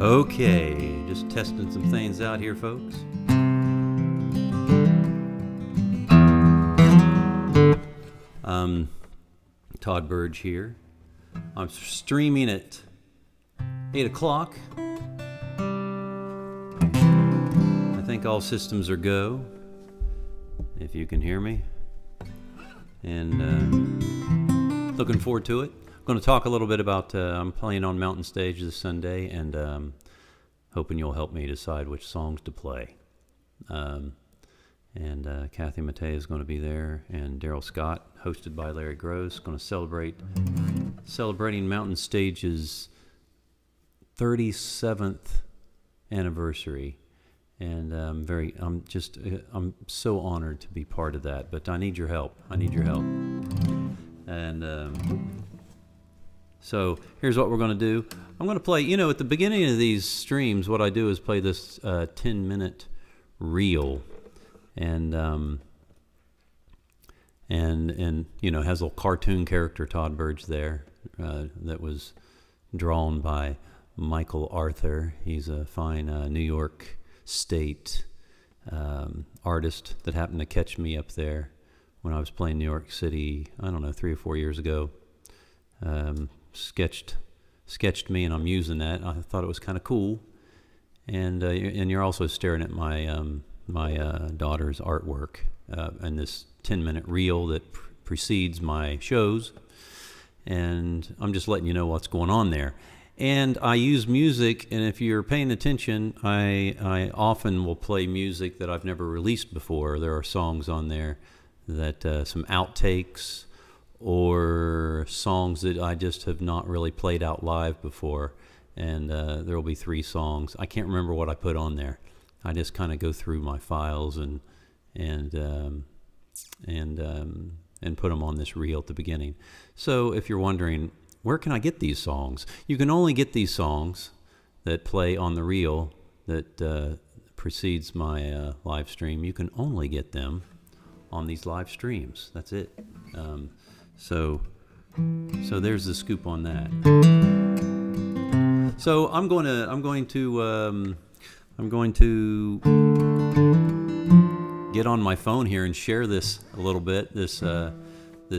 Okay, just testing some things out here, folks. Todd Burge here. I'm streaming at 8 o'clock. I think all systems are go, if you can hear me. And looking forward to it. I'm going to talk a little bit about, I'm playing on Mountain Stage this Sunday, and hoping you'll help me decide which songs to play. And Kathy Mattea is going to be there, and Daryl Scott, hosted by Larry Gross, going to celebrating Mountain Stage's 37th anniversary. And I'm so honored to be part of that, but I need your help. And so here's what we're going to do. I'm going to play, at the beginning of these streams, what I do is play this 10-minute reel. And has a little cartoon character, Todd Burge, there, that was drawn by Michael Arthur. He's a fine New York State artist that happened to catch me up there when I was playing New York City, 3 or 4 years ago. Sketched me, and I'm using that. I thought it was kind of cool. And you're also staring at my my daughter's artwork and this 10-minute reel that precedes my shows. And I'm just letting you know what's going on there. And I use music, and if you're paying attention, I often will play music that I've never released before. There are songs on there that some outtakes or songs that I just have not really played out live before. And there will be 3 songs. I can't remember what I put on there. I just kind of go through my files and put them on this reel at the beginning. So if you're wondering, where can I get these songs? You can only get these songs that play on the reel that precedes my live stream. You can only get them on these live streams. That's it. So there's the scoop on that. So I'm going to get on my phone here and share this a little bit. This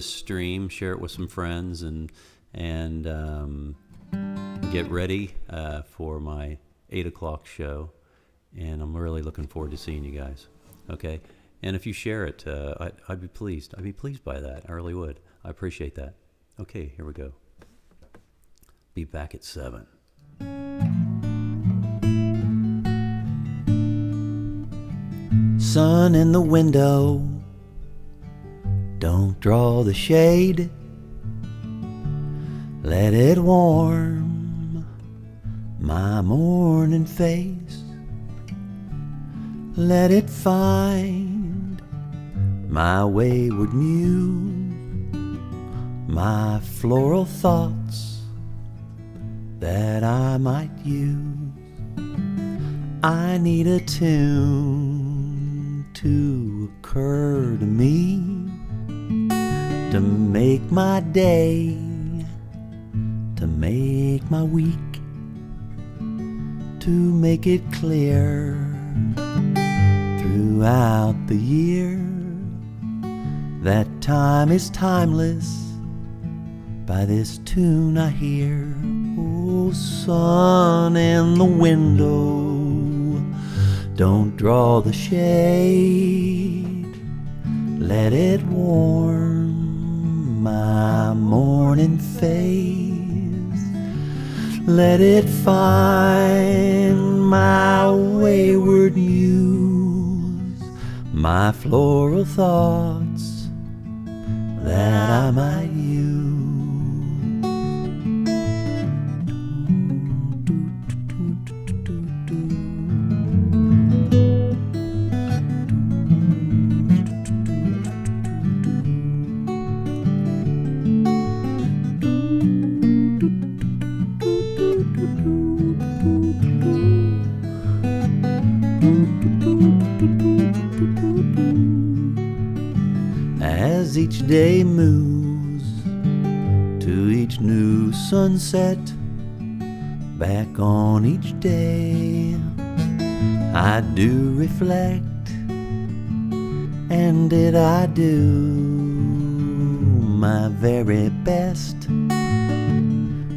stream, share it with some friends, and get ready for my 8 o'clock show. And I'm really looking forward to seeing you guys. Okay, and if you share it, I'd be pleased. I'd be pleased by that. I really would. I appreciate that. Okay, here we go. Be back at 7. Sun in the window, don't draw the shade. Let it warm my morning face. Let it find my wayward muse, my floral thoughts that I might use. I need a tune to occur to me, to make my day, to make my week, to make it clear throughout the year that time is timeless by this tune I hear. Oh, sun in the window, don't draw the shade. Let it warm my morning face. Let it find my wayward muse, my floral thoughts that I might use. As each day moves to each new sunset, back on each day, I do reflect. And did I do my very best?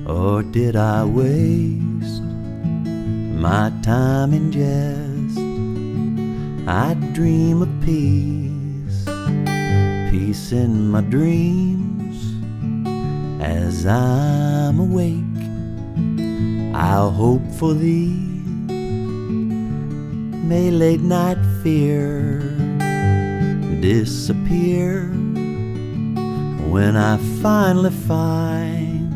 Or did I waste my time in jest? I dream of peace, peace in my dreams. As I'm awake, I'll hope for thee. May late night fear disappear when I finally find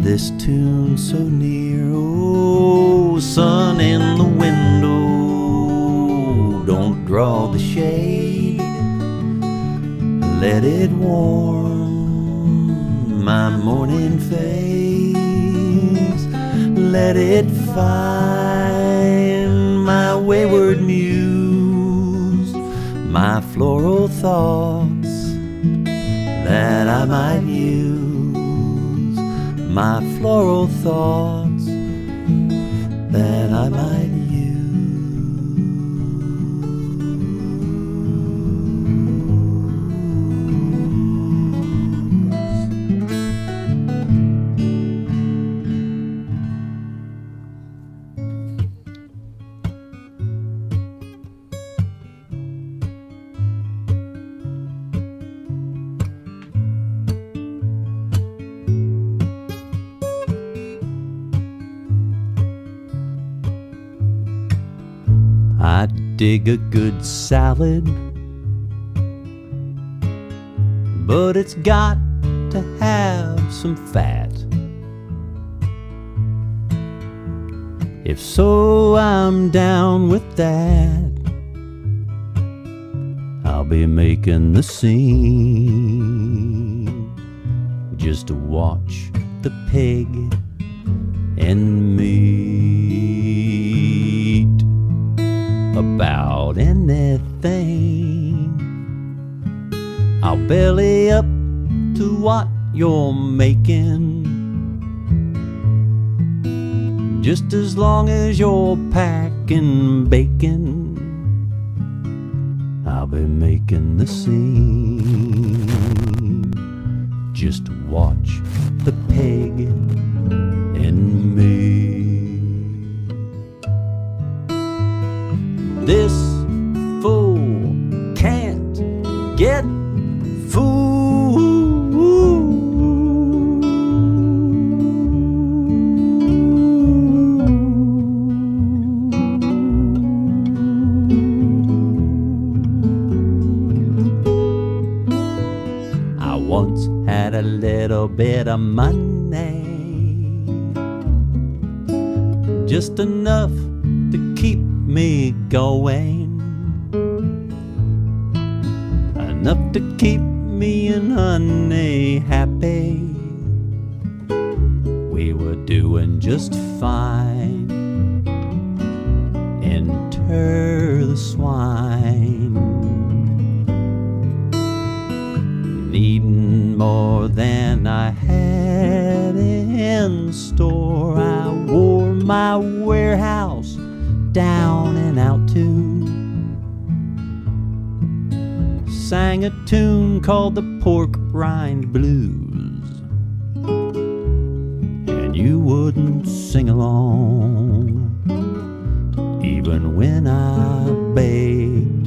this tune so near. Oh, sun in the window, don't draw the shade. Let it warm my morning face. Let it find my wayward muse, my floral thoughts that I might use, my floral thoughts that I might use. I dig a good salad, but it's got to have some fat. If so, I'm down with that. I'll be making the scene just to watch the pig and meat about anything. I'll belly up to what you're making, just as long as you're packing bacon. I'll be making the scene just to watch the pig and me. This fool can't get fooled. I once had a little bit of money, just enough to keep me going, enough to keep me and honey happy. We were doing just fine. Enter the swine, needing more than I had in store. I wore my warehouse down and out too, sang a tune called the Pork Rind Blues, and you wouldn't sing along even when I begged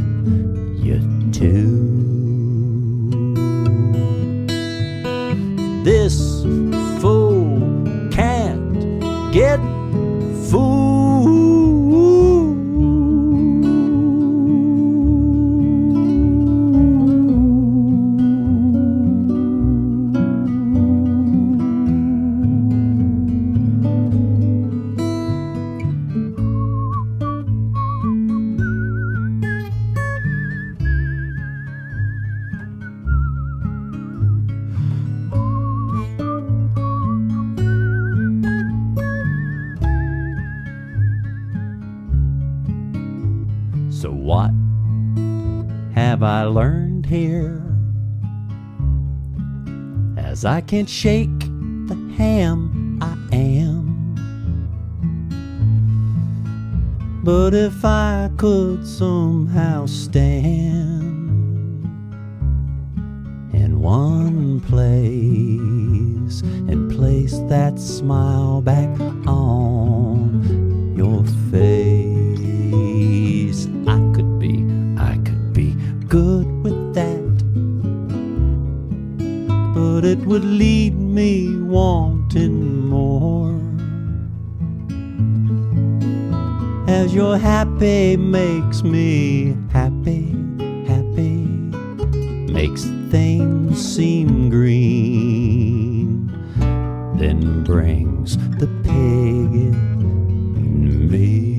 you to. This fool can't get fooled. So what have I learned here? As I can't shake the ham I am, But if I could somehow stand in one place and place that smile back on your face, I could be good with that, but it would leave me wanting more. As your happy makes me happy, happy, makes things seem green, then brings the pig in me.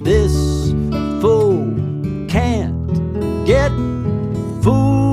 This fool can't get fooled.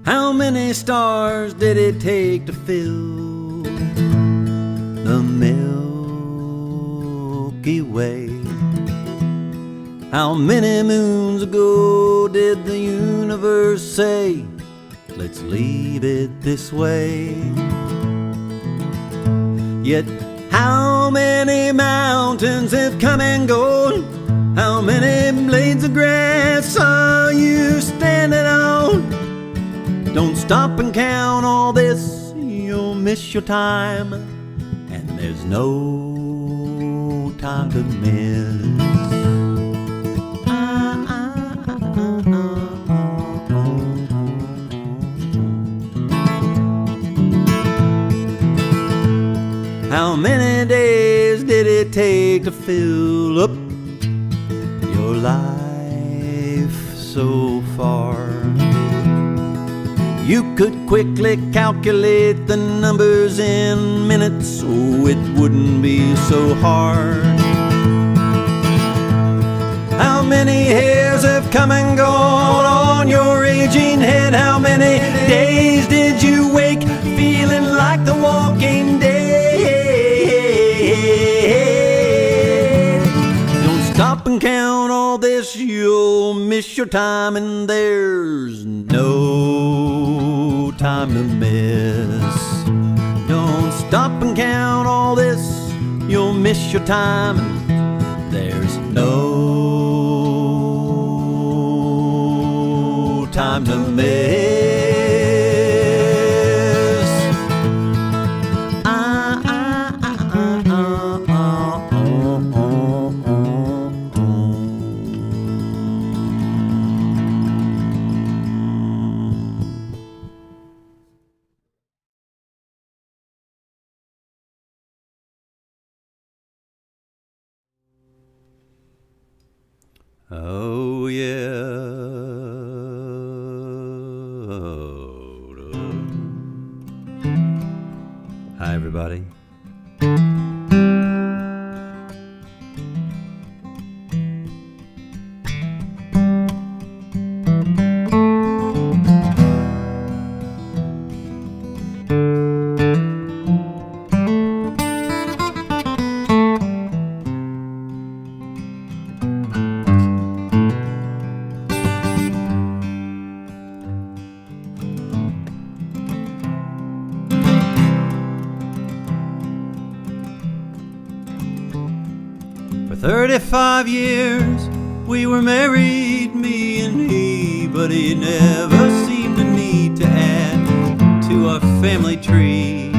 How many stars did it take to fill the Milky Way? How many moons ago did the universe say, let's leave it this way? Yet how many mountains have come and gone? How many blades of grass are you standing on? Don't stop and count all this, you'll miss your time, and there's no time to miss. How many days did it take to fill up your life so far? You could quickly calculate the numbers in minutes, oh, it wouldn't be so hard. How many hairs have come and gone on your aging head? How many days did you wake feeling like the Walking Dead? Don't stop and count all this, you'll miss your time, and there's no time to miss. Don't stop and count all this, you'll miss your time, and there's no time to miss. Oh yeah. Hi everybody. For 35 years we were married, me and he, but he never seemed to need to add to our family tree.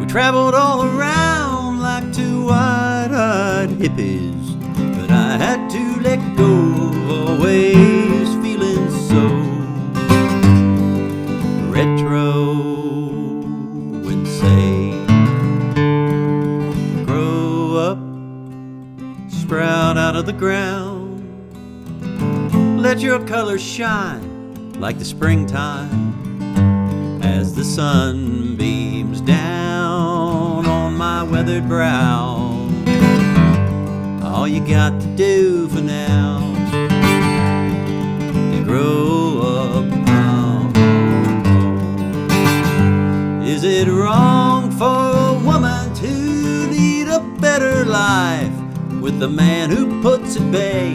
We traveled all around like two wide-eyed hippies, but I had to let go of always feeling so retro and say, sprout out of the ground, let your colors shine like the springtime, sun beams down on my weathered brow. All you got to do for now is grow up. Is it wrong for a woman to lead a better life with the man who puts at bay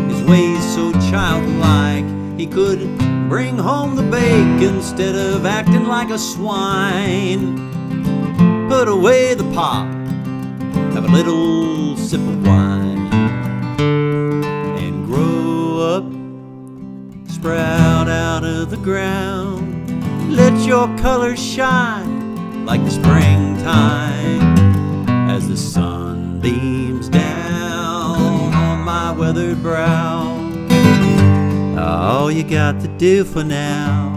his ways so childlike he could bring home the bake instead of acting like a swine? Put away the pop, have a little sip of wine, and grow up, sprout out of the ground. Let your colors shine like the springtime as the sun beams down on my weathered brow. All you got to do for now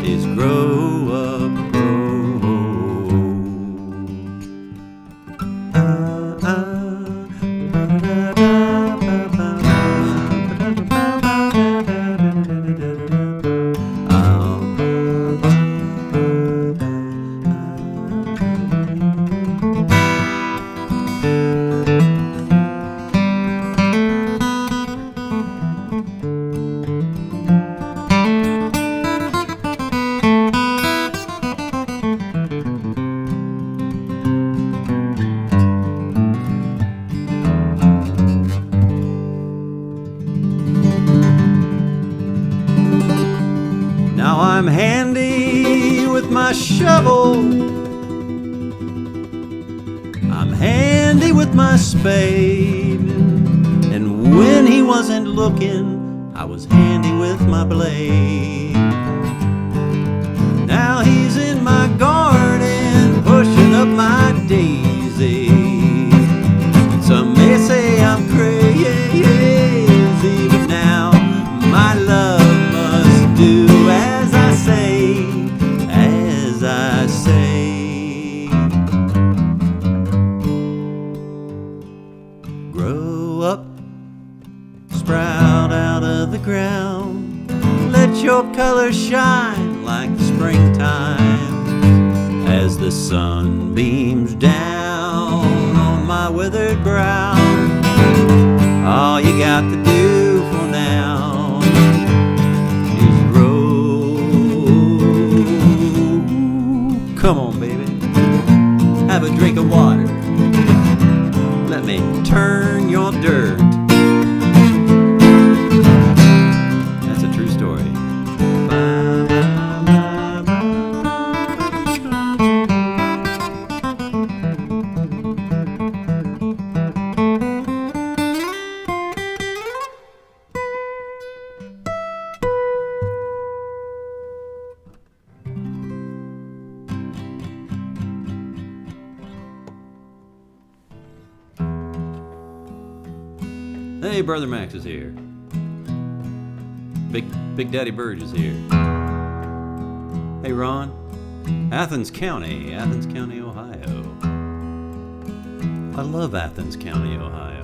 is grow up, Now I'm handy with my shovel, I'm handy with my spade, and when he wasn't looking, I was handy with my blade. Now he's in my garden, pushing up my daisy. Some may say I'm crazy, but now my love must do as I say, as I say. Grow up, sprout out of the ground. Let your colors shine like the springtime as the sun beams down on my withered brow. All you got to do for now is grow. Come on, baby, have a drink of water. Let me turn your dirt. That's a true story. Hey, Brother Max is here. Big Daddy Burge is here. Hey, Ron. Athens County, Ohio. I love Athens County, Ohio.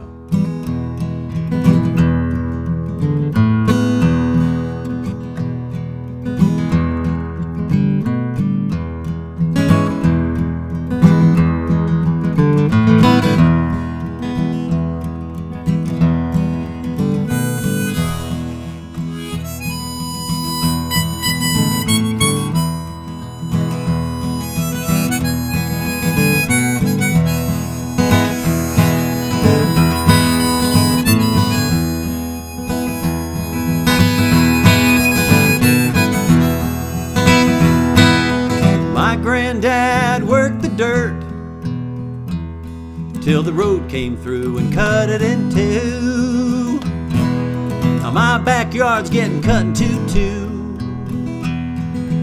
Granddad worked the dirt till the road came through and cut it in two. Now my backyard's getting cut in two.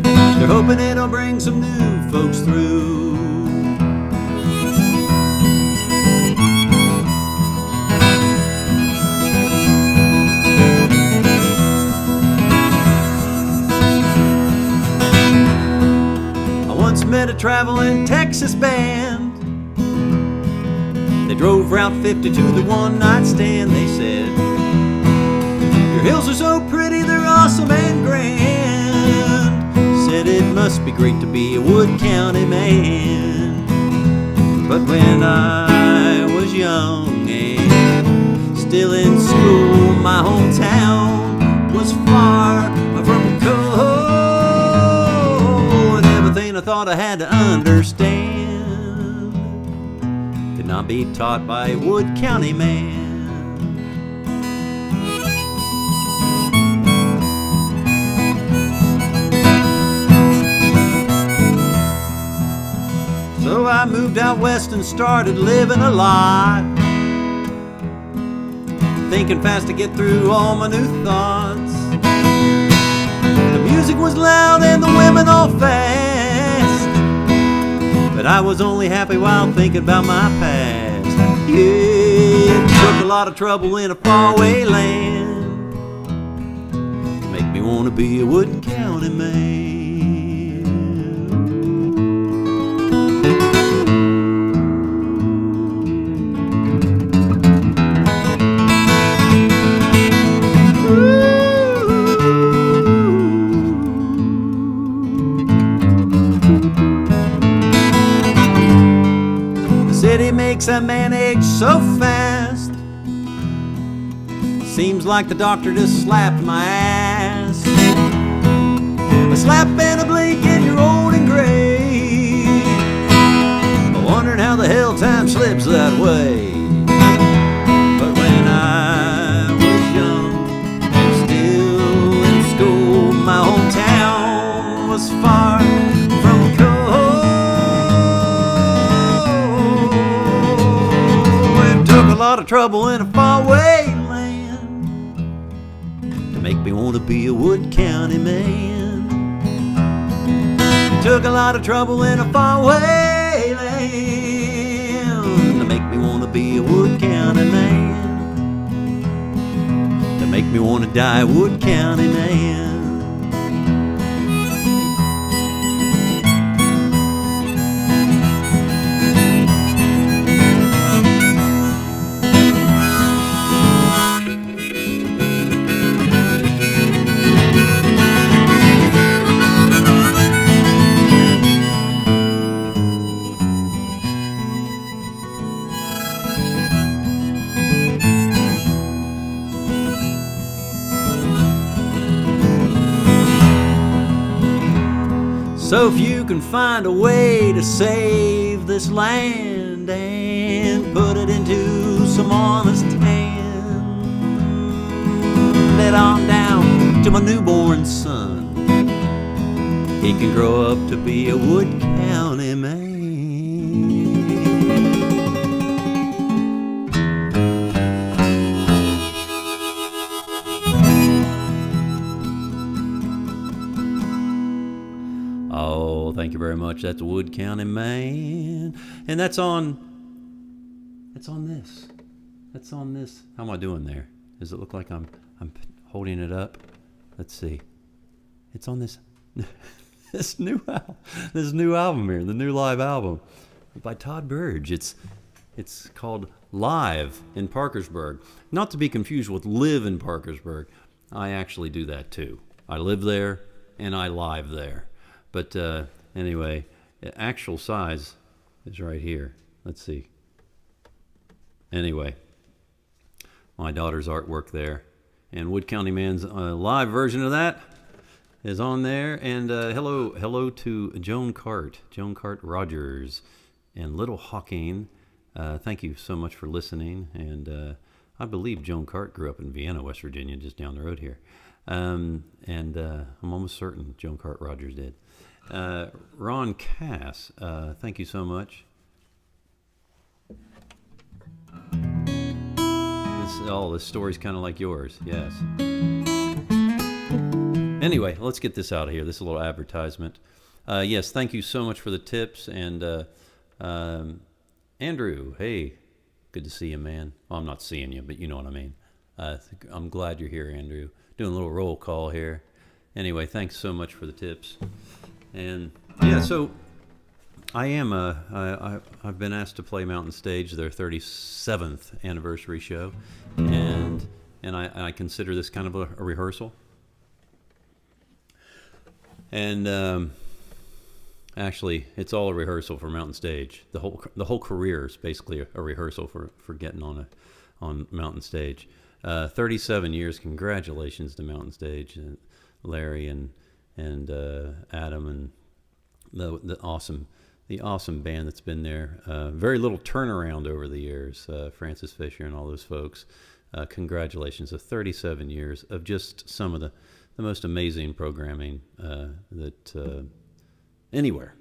They're hoping it'll bring some new folks through. Met a traveling Texas band. They drove Route 50 to the one-night stand. They said, your hills are so pretty, they're awesome and grand. must be great to be a Wood County man. But when I was young and still in school, my hometown was far from cold, and everything I thought I had to understand could not be taught by a Wood County man. So I moved out west and started living a lot, thinking fast to get through all my new thoughts. The music was loud and the women all fast, but I was only happy while thinking about my past. Yeah, it took a lot of trouble in a faraway land to make me want to be a Wood County man. City makes a man age so fast, seems like the doctor just slapped my ass. A slap and a blink and you're old and gray, wondering how the hell time slips that way. But when I was young and still in school, my hometown was far from cold. Took a lot of trouble in a faraway land to make me want to be a Wood County man. Took a lot of trouble in a faraway land to make me want to be a Wood County man. To make me want to die a Wood County man. So if you can find a way to save this land and put it into some honest hands, head on down to my newborn son. He can grow up to be a Wood County man. Oh, thank you very much. That's a Wood County man. And that's on this. That's on this. How am I doing there? Does it look like I'm holding it up? Let's see. It's on this this new album here, the new live album by Todd Burge. It's called Live in Parkersburg. Not to be confused with Live in Parkersburg. I actually do that too. I live there and I live there. But anyway, the actual size is right here. Let's see. Anyway, my daughter's artwork there. And Wood County Man's live version of that is on there. And hello to Joan Cart Rogers, and Little Hawking. Thank you so much for listening. And I believe Joan Cart grew up in Vienna, West Virginia, just down the road here. And I'm almost certain Joan Cart Rogers did. Ron Cass, thank you so much. This story's kind of like yours, yes. Anyway, let's get this out of here. This is a little advertisement. Yes, thank you so much for the tips. And Andrew, hey, good to see you, man. Well, I'm not seeing you, but you know what I mean. I'm glad you're here, Andrew. Doing a little roll call here. Anyway, thanks so much for the tips. And yeah, so I am I've been asked to play Mountain Stage, their 37th anniversary show, and I consider this kind of a rehearsal. And Actually, it's all a rehearsal for Mountain Stage. The whole career is basically a rehearsal for getting on Mountain Stage. 37 years. Congratulations to Mountain Stage, Larry and Adam and the awesome band that's been there. Very little turnaround over the years. Francis Fisher and all those folks. Congratulations to 37 years of just some of the most amazing programming that anywhere.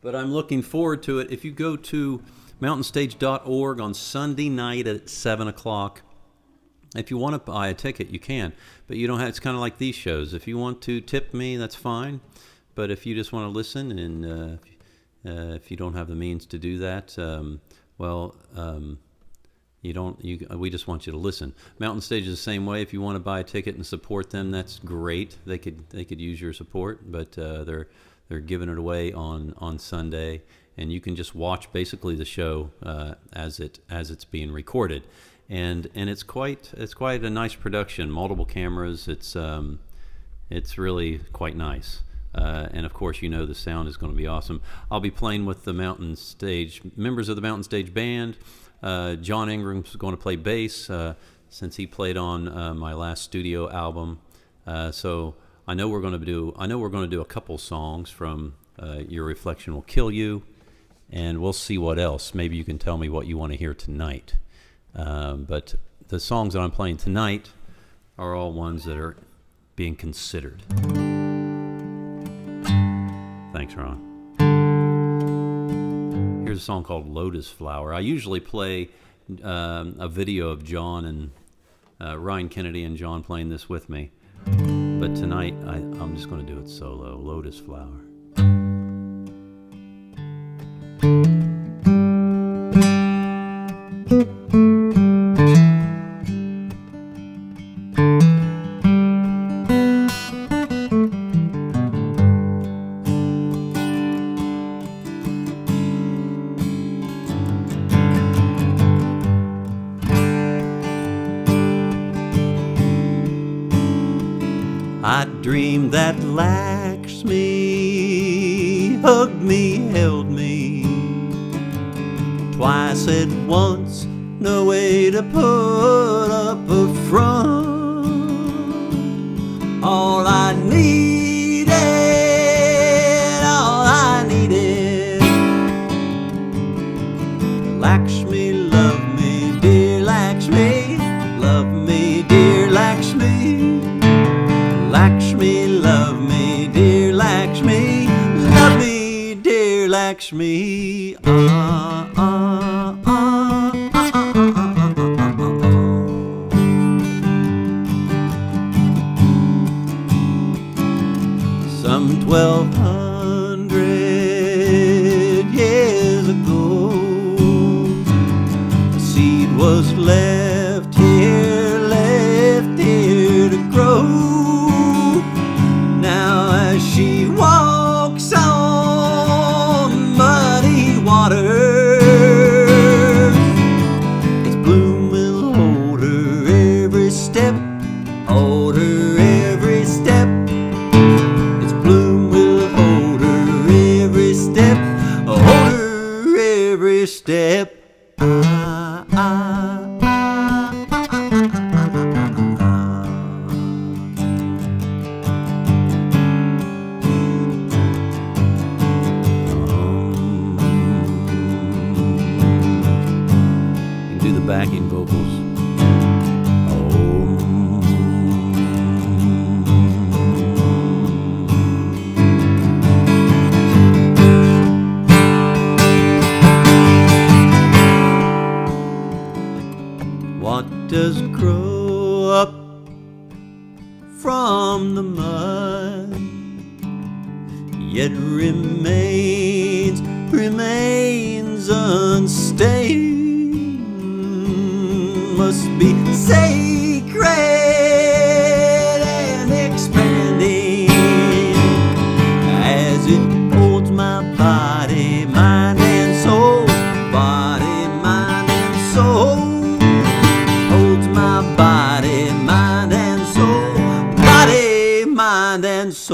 But I'm looking forward to it. If you go to mountainstage.org on Sunday night at 7 o'clock, if you want to buy a ticket, you can. But you don't have. It's kind of like these shows. If you want to tip me, that's fine. But if you just want to listen, and if you don't have the means to do that, you don't. We just want you to listen. Mountain Stage is the same way. If you want to buy a ticket and support them, that's great. They could use your support, but they're giving it away on Sunday, and you can just watch basically the show as it's being recorded. And it's quite a nice production. Multiple cameras. It's really quite nice. And of course, the sound is going to be awesome. I'll be playing with the Mountain Stage members of the Mountain Stage band. John Ingram's going to play bass since he played on my last studio album. So I know we're going to do a couple songs from Your Reflection Will Kill You, and we'll see what else. Maybe you can tell me what you want to hear tonight. But the songs that I'm playing tonight are all ones that are being considered. Thanks, Ron. Here's a song called Lotus Flower. I usually play a video of John and Ryan Kennedy and John playing this with me. But tonight, I'm just going to do it solo. Lotus Flower. I dreamed that Lakshmi hugged me, held me twice at once, no way to put up a front. All I needed, Lakshmi, love me, dear Lakshmi, love me, dear Lakshmi. Lakshmi, love me, dear Lakshmi, love me, dear Lakshmi. Some 1,200 years ago, a seed was left here to grow. She walks on muddy waters. Its bloom will hold her every step, hold her every step. Its bloom will hold her every step, hold her every step. Backing vocals. What does grow up from the mud, yet remains unstained? Must be sacred and expanding as it holds my body, mind and soul. Body, mind and soul. Holds my body, mind and soul. Body, mind and soul.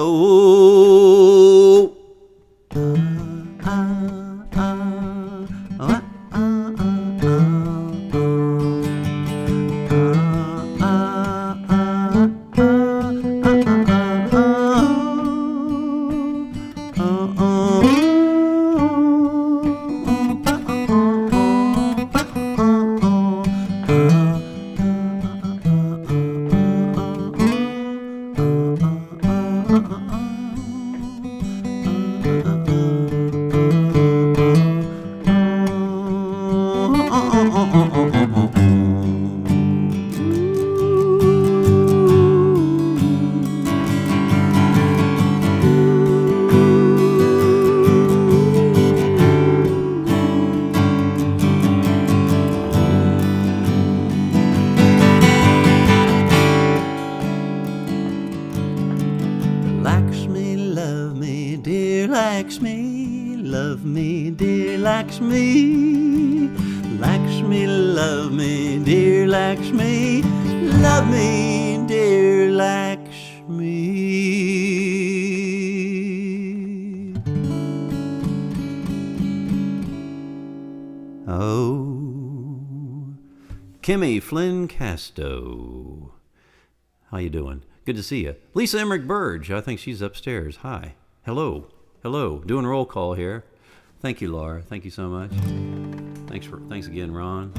Lakshmi. Lakshmi, love me, dear Lakshmi. Love me, dear Lakshmi. Oh, Kimmy Flynn Casto. How you doing? Good to see you. Lisa Emmerich Burge. I think she's upstairs. Hi. Hello. Hello. Doing roll call here. Thank you, Laura. Thank you so much. Thanks again, Ron.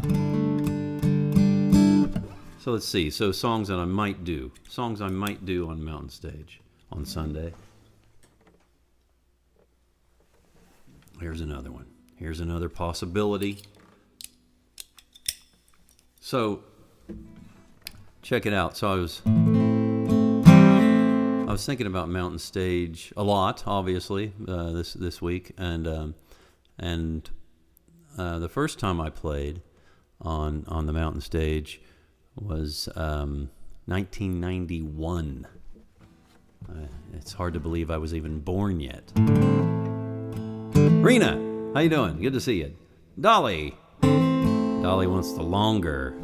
So let's see. So songs that I might do. Songs I might do on Mountain Stage on Sunday. Here's another one. Here's another possibility. So check it out. So I was thinking about Mountain Stage a lot, obviously, this week, and the first time I played on the Mountain Stage was 1991. It's hard to believe I was even born yet. Rena, how you doing? Good to see you. Dolly wants the longer.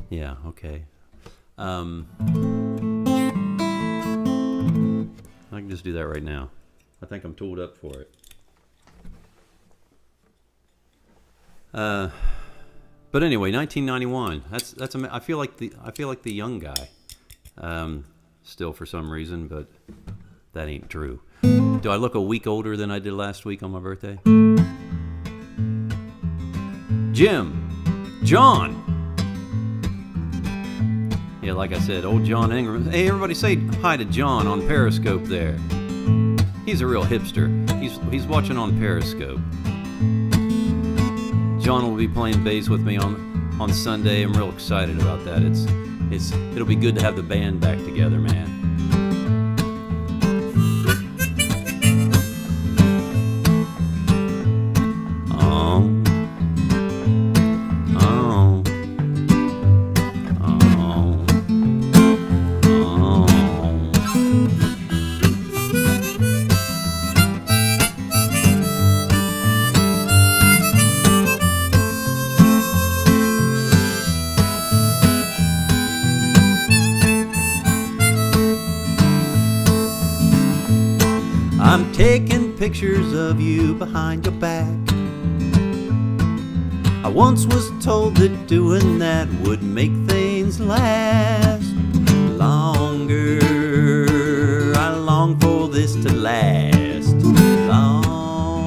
Yeah, okay. I can just do that right now. I think I'm tooled up for it. But anyway, 1991. I feel like the young guy. Still for some reason, but that ain't true. Do I look a week older than I did last week on my birthday? John. Yeah, like I said, old John Ingram. Hey, everybody say hi to John on Periscope there. He's a real hipster. He's watching on Periscope. John will be playing bass with me on Sunday. I'm real excited about that. It'll be good to have the band back together, man. I'm taking pictures of you behind your back. I once was told that doing that would make things last longer. I long for this to last longer.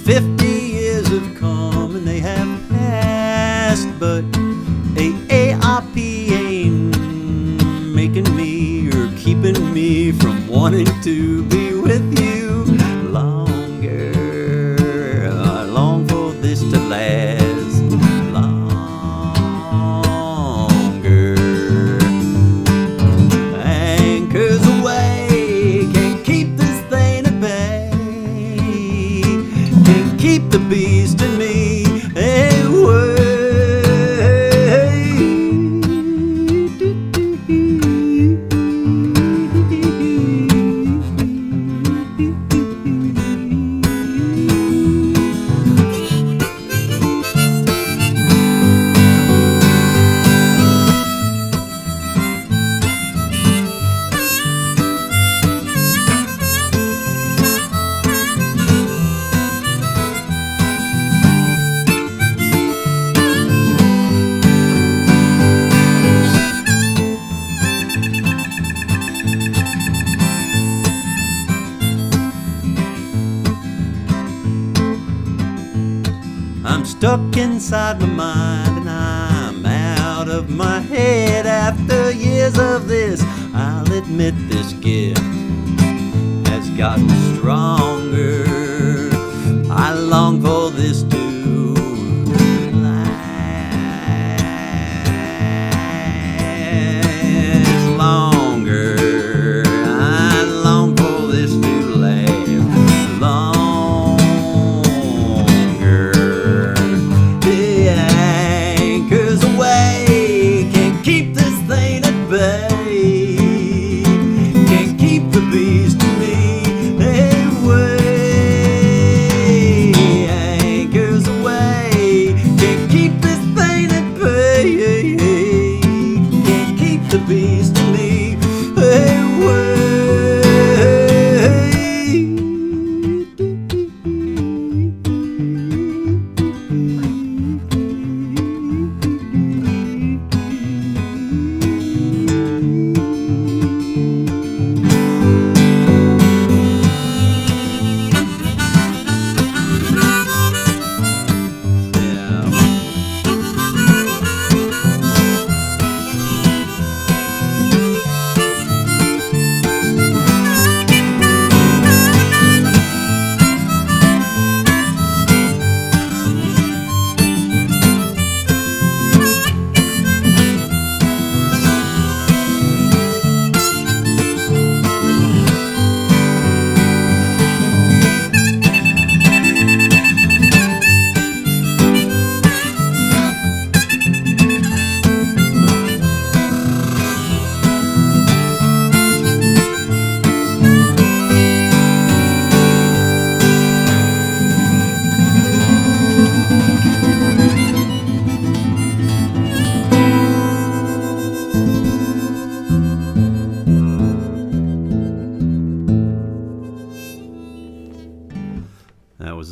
50 years have come and they have passed, but AARP ain't making me or keeping me from wanting to be with you longer. I long for this to last longer. Anchors away, can't keep this thing at bay, can't keep the beast in me away. I'm stuck inside my mind and I'm out of my head after years of this. I'll admit this gift has gotten stronger. I long for this to last longer. I long for this to last longer. The anchors away, can't keep this thing at bay,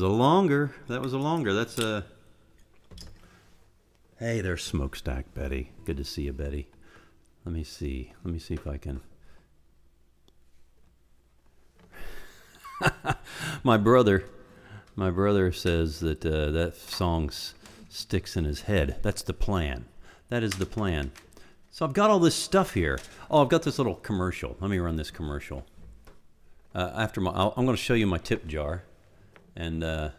was a longer. That's a... Hey, there's Smokestack Betty. Good to see you, Betty. Let me see if I can... My brother says that that song sticks in his head. That's the plan. That is the plan. So I've got all this stuff here. Oh, I've got this little commercial. Let me run this commercial. I'm going to show you my tip jar, and I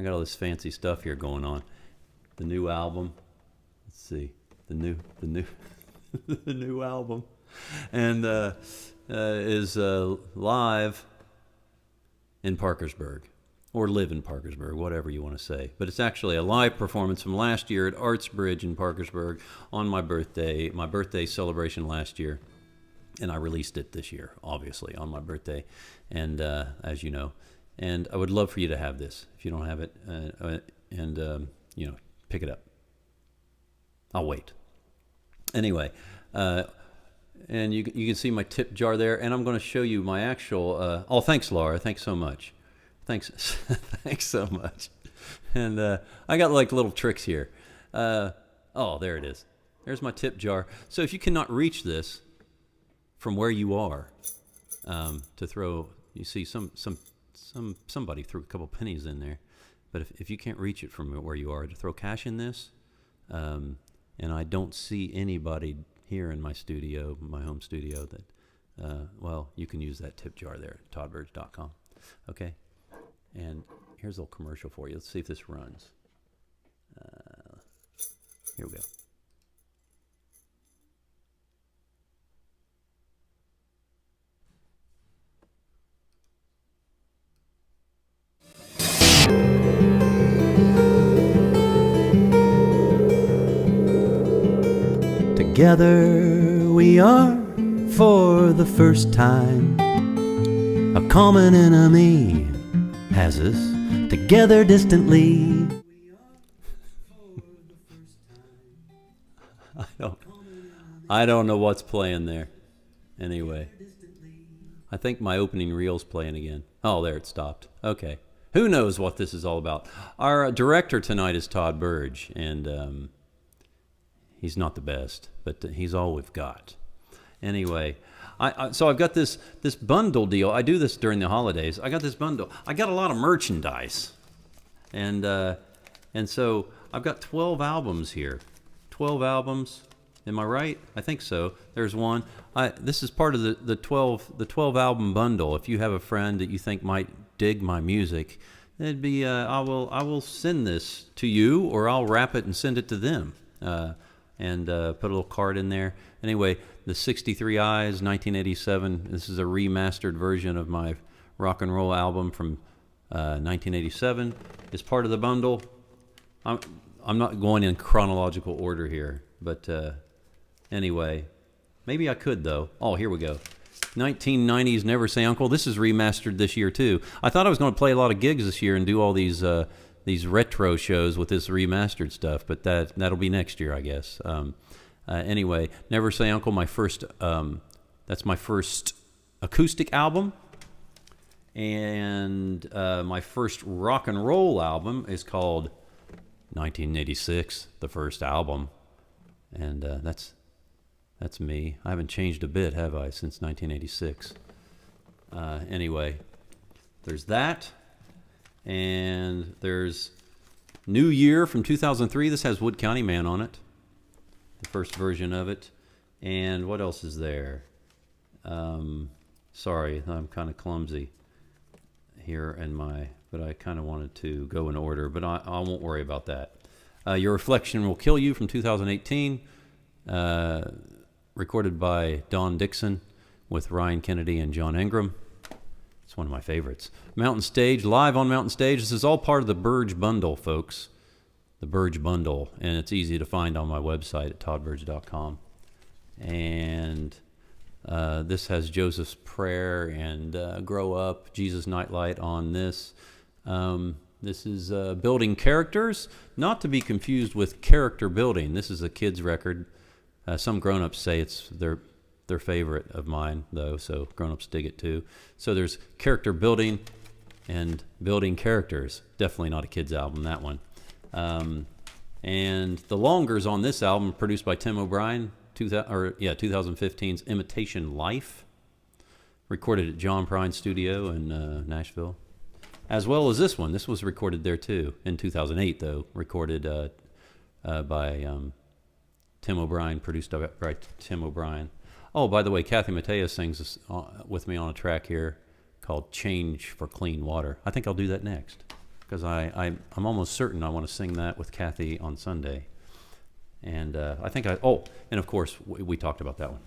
got all this fancy stuff here going on. The new album. Let's see, the new the new album, and is live in Parkersburg, or live in Parkersburg, whatever you want to say. But it's actually a live performance from last year at Arts Bridge in Parkersburg on my birthday celebration last year. And I released it this year, obviously, on my birthday, and as you know. And I would love for you to have this, if you don't have it, and pick it up. I'll wait. Anyway, and you can see my tip jar there, and I'm going to show you my actual... oh, thanks, Laura. Thanks so much. Thanks, thanks so much. And I got like little tricks here. Oh, there it is. There's my tip jar. So if you cannot reach this from where you are, to throw, you see somebody threw a couple pennies in there, but if you can't reach it from where you are, to throw cash in this, and I don't see anybody here in my studio, my home studio, that well, you can use that tip jar there at toddburge.com. Okay, and here's a little commercial for you. Let's see if this runs. Here we go. Together we are for the first time. A common enemy has us together distantly. I don't know what's playing there. Anyway, I think my opening reel's playing again. Oh, there it stopped. Okay. Who knows what this is all about? Our director tonight is Todd Burge, and he's not the best, but he's all we've got. Anyway, so I've got this bundle deal. I do this during the holidays. I got this bundle. I got a lot of merchandise, and so I've got 12 albums here. 12 albums. Am I right? I think so. There's one. This is part of the 12 album bundle. If you have a friend that you think might dig my music, it'd be I will send this to you, or I'll wrap it and send it to them. And put a little card in there. Anyway, the 63 Eyes, 1987. This is a remastered version of my rock and roll album from 1987. It's part of the bundle. I'm not going in chronological order here, but anyway, maybe I could though. Oh, here we go. 1990s Never Say Uncle. This is remastered this year too. I thought I was going to play a lot of gigs this year and do all these retro shows with this remastered stuff, but that'll be next year, I guess. Anyway, Never Say Uncle, that's my first acoustic album, and my first rock and roll album is called 1986, the first album, and that's me. I haven't changed a bit, have I, since 1986? Anyway, there's that. And there's New Year from 2003. This has Wood County Man on it, the first version of it. And what else is there? Sorry, I'm kind of clumsy here but I kind of wanted to go in order, but I won't worry about that. Your Reflection Will Kill You from 2018, recorded by Don Dixon with Ryan Kennedy and John Ingram. It's one of my favorites. Mountain Stage, live on Mountain Stage. This is all part of the Burge Bundle, folks. The Burge Bundle. And it's easy to find on my website at toddburge.com. And this has Joseph's Prayer and Grow Up, Jesus Nightlight on this. This is Building Characters, not to be confused with Character Building. This is a kid's record. Some grown-ups say it's their favorite of mine, though, so grown-ups dig it too. So there's Character Building, and building characters. Definitely not a kid's album, that one. And the longers on this album, produced by Tim O'Brien, 2015's Imitation Life, recorded at John Prine Studio in Nashville, as well as this one. This was recorded there too in 2008, though, recorded by Tim O'Brien, produced by Tim O'Brien. Oh, by the way, Kathy Mattea sings with me on a track here called Change for Clean Water. I think I'll do that next, because I'm almost certain I want to sing that with Kathy on Sunday. And I think and of course, we talked about that one.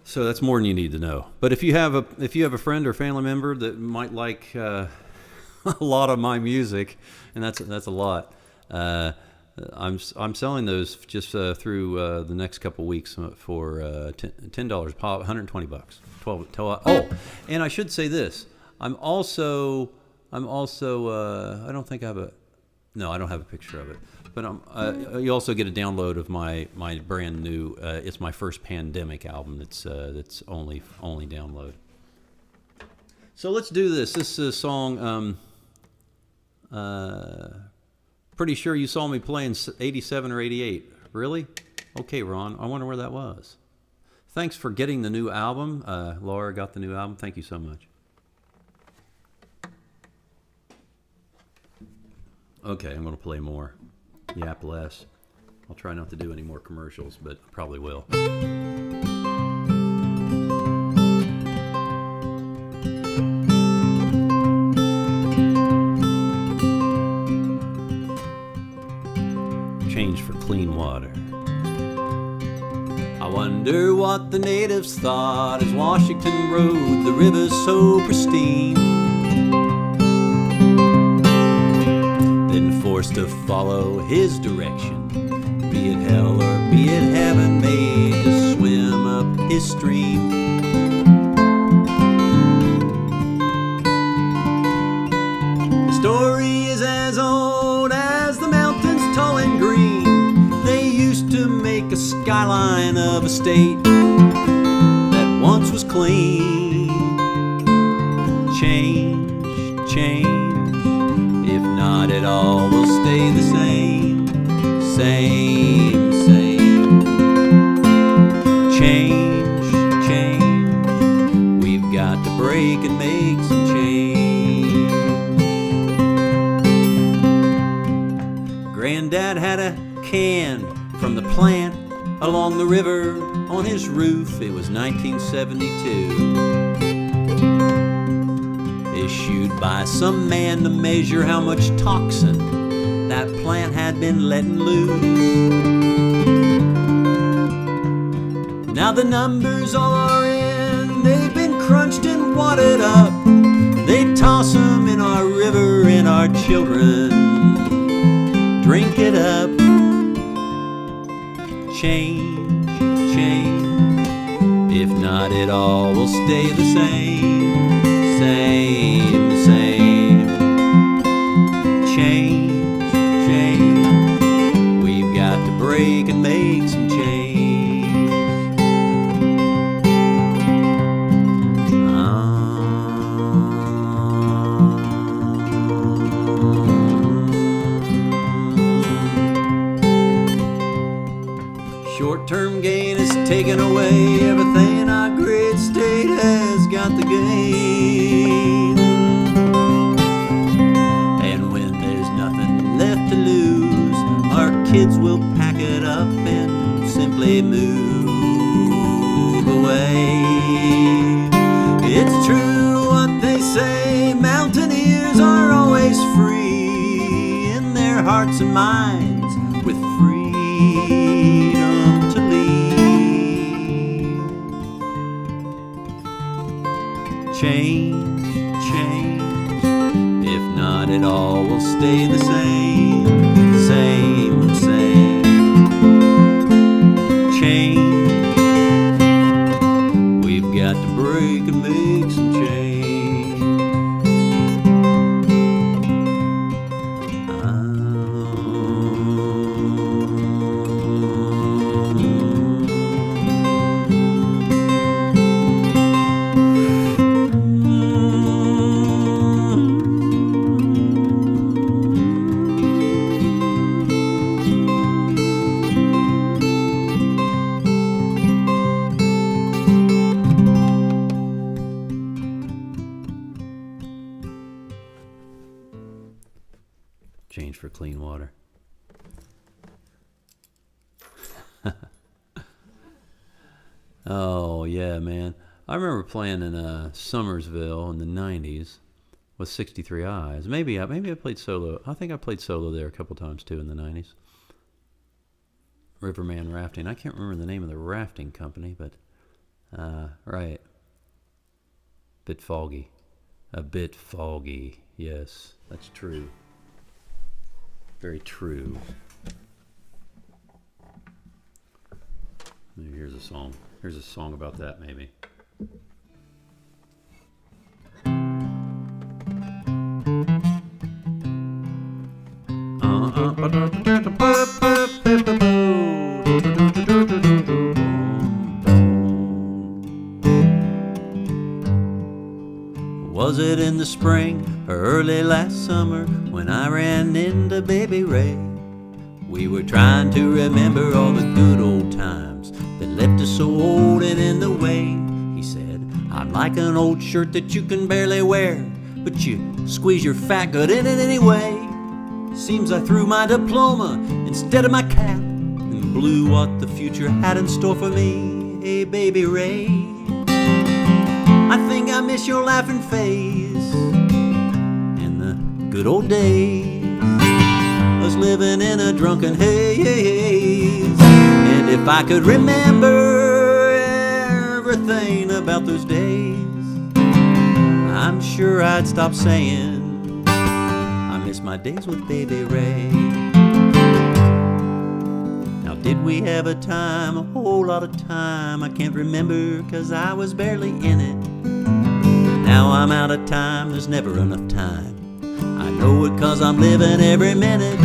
So that's more than you need to know. But if you have a friend or family member that might like a lot of my music, and that's a lot, I'm selling those just through the next couple weeks for $10 pop, $120, 12. And I should say this: I'm also I don't think I have I don't have a picture of it. But you also get a download of my brand new. It's my first pandemic album. That's only download. So let's do this. This is a song. Pretty sure you saw me play in 87 or 88. Really? Okay, Ron. I wonder where that was. Thanks for getting the new album. Laura got the new album. Thank you so much. Okay, I'm going to play more. Yap less. I'll try not to do any more commercials, but I probably will. Change for clean water. I wonder what the natives thought as Washington rode the rivers so pristine. Then forced to follow his direction, be it hell or be it heaven, made to swim up his stream. The story is as old as the mountains tall and green. They used to make a skyline of a state that once was clean. Change, change, if not at all, we'll stay the same, same, same. Change, change, we've got to break and make some change. Granddad had a can from the plant along the river on his roof. It was 1972. Issued by some man to measure how much toxin that plant had been letting loose. Now the numbers all are in, they've been crunched and wadded up. They toss them in our river and our children drink it up. Change, change, if not at all, we'll stay the same, same, same. Change, change, we've got to break and make some change. Short-term gain is taken away, everything in our great state has got the gain. And when there's nothing left to lose, our kids will pack it up and simply move away. It's true what they say, mountaineers are always free in their hearts and minds, with freedom to leave. Change, change, if not at all, we'll stay the same, same, same. Change, we've got to break and make some change. for clean water. Oh, yeah, man. I remember playing in Summersville in the 90s with 63 Eyes. Maybe I played solo. I think I played solo there a couple times, too, in the 90s. Riverman Rafting. I can't remember the name of the rafting company, but, right. Bit foggy. A bit foggy. Yes, that's true. Very true. Maybe here's a song. Here's a song about that, maybe. Was it in the spring or early last summer when I ran into Baby Ray? We were trying to remember all the good old times that left us so old and in the way. He said, I'm like an old shirt that you can barely wear, but you squeeze your fat gut in it anyway. Seems I threw my diploma instead of my cap and blew what the future had in store for me. Hey, Baby Ray, I think I miss your laughing face and the good old days. Was living in a drunken haze, and if I could remember everything about those days, I'm sure I'd stop saying I miss my days with Baby Ray. Now did we have a time, a whole lot of time? I can't remember 'cause I was barely in it. Now I'm out of time, there's never enough time. I know it 'cause I'm living every minute.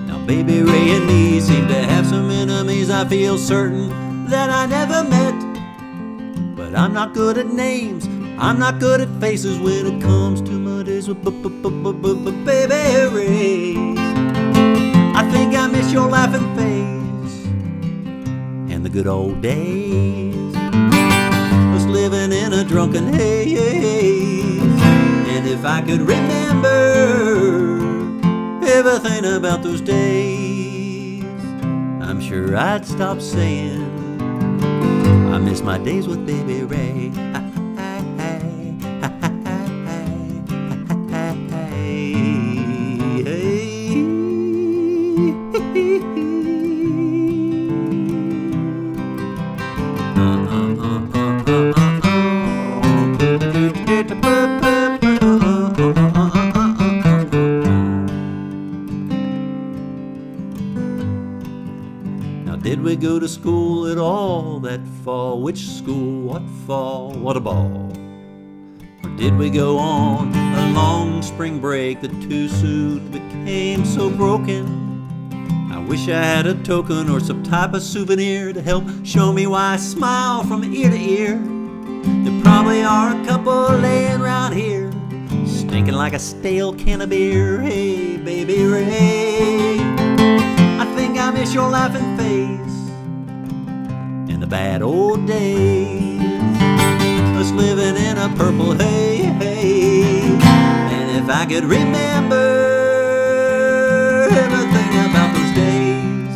Now Baby Ray and me seem to have some enemies I feel certain that I never met. But I'm not good at names, I'm not good at faces when it comes to my days with Baby Ray. I think I miss your laughing face and the good old days. Was living in a drunken haze, and if I could remember everything about those days, I'm sure I'd stop saying I miss my days with Baby Ray. Did we go to school at all that fall? Which school? What fall? What a ball. Or did we go on a long spring break that too soon became so broken? I wish I had a token or some type of souvenir to help show me why I smile from ear to ear. There probably are a couple laying around here, stinking like a stale can of beer. Hey, Baby Ray, I think I miss your laughing face and the bad old days. Us living in a purple haze, and if I could remember everything about those days,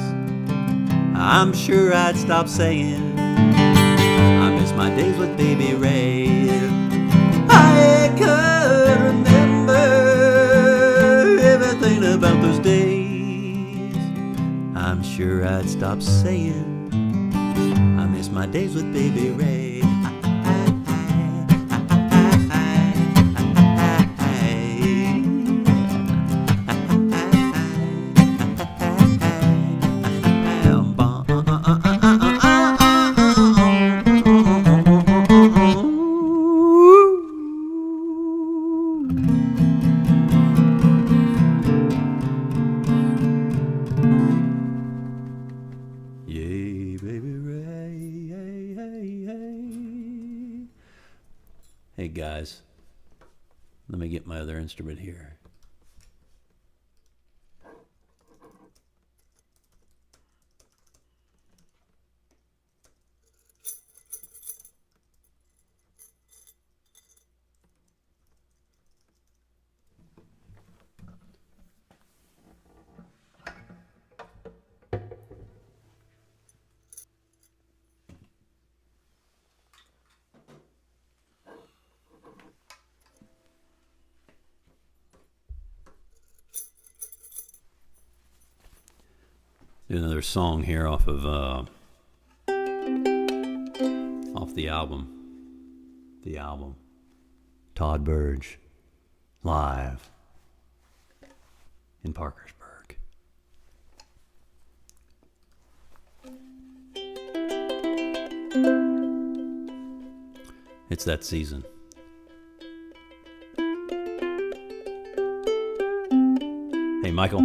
I'm sure I'd stop saying I miss my days with Baby Ray. I could remember everything about those days, I'm sure I'd stop saying I miss my days with Baby Ray. Hey guys, let me get my other instrument here. Do another song here off the album. The album. Todd Burge, live in Parkersburg. It's that season. Hey, Michael.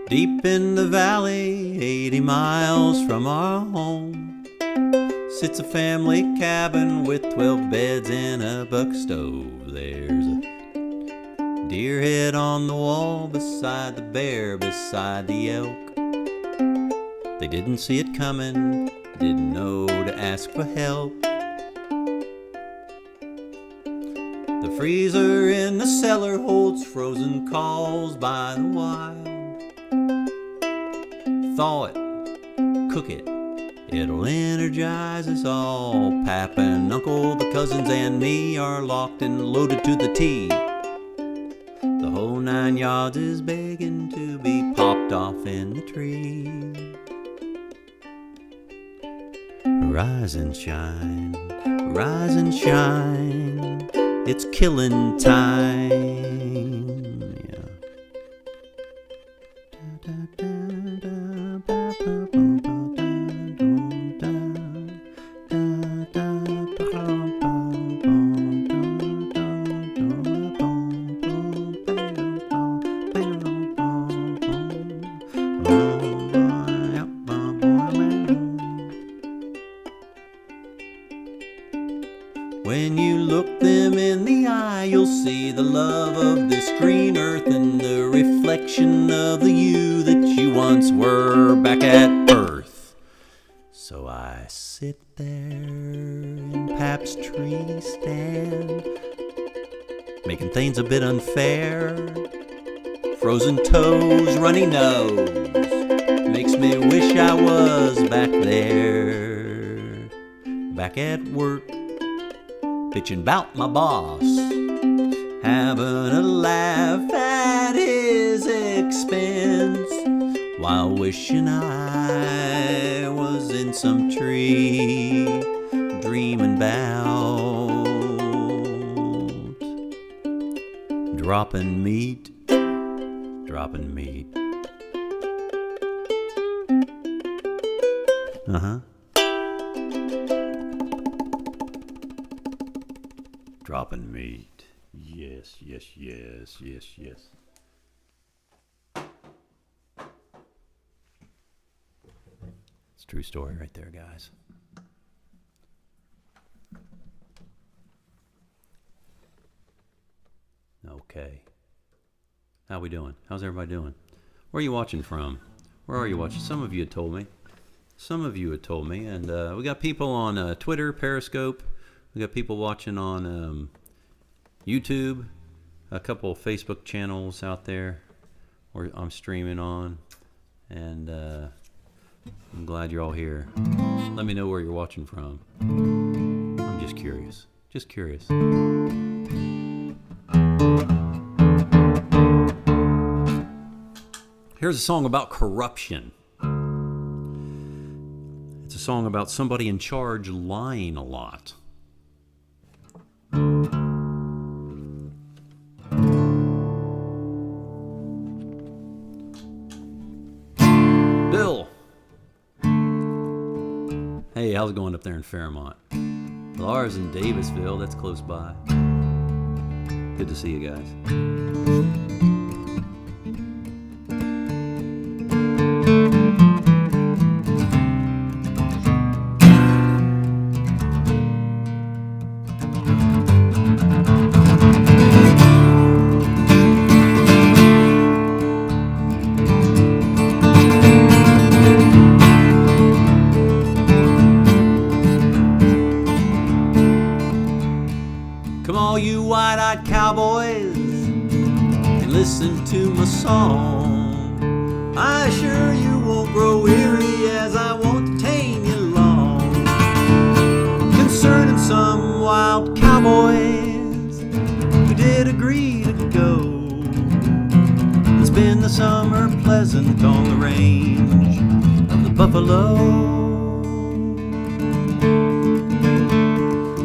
Deep in the valley, 80 miles from our home, sits a family cabin with 12 beds and a buck stove. There's a deer head on the wall beside the bear, beside the elk. They didn't see it coming, didn't know to ask for help. The freezer in the cellar holds frozen calls by the wild. Thaw it, cook it, it'll energize us all. Pap and Uncle, the cousins and me are locked and loaded to the T. The whole 9 yards is begging to be popped off in the tree. Rise and shine, it's killing time. Yeah. When you look them in the eye, you'll see the love of this green earth and the reflection of the you that you once were back at birth. So I sit there in Pap's tree stand, making things a bit unfair. Frozen toes, runny nose, makes me wish I was back there, back at work, bitching 'bout my boss, having a laugh at his expense, while wishing I was in some tree, dreaming 'bout dropping meat, dropping meat. Dropping meat. Yes, yes, yes, yes, yes. It's a true story right there, guys. Okay. How we doing? How's everybody doing? Where are you watching from? Where are you watching? Some of you had told me. And we got people on Twitter, Periscope. We got people watching on YouTube, a couple of Facebook channels out there where I'm streaming on, and I'm glad you're all here. Let me know where you're watching from. I'm just curious. Just curious. Here's a song about corruption. It's a song about somebody in charge lying a lot. Bill. Hey, how's it going up there in Fairmont? Lars in Davisville, that's close by. Good to see you guys. Come all you wide-eyed cowboys listen to my song. I assure you won't grow weary, as I won't detain you long. Concerning some wild cowboys who did agree to go and spend the summer pleasant on the range of the buffalo.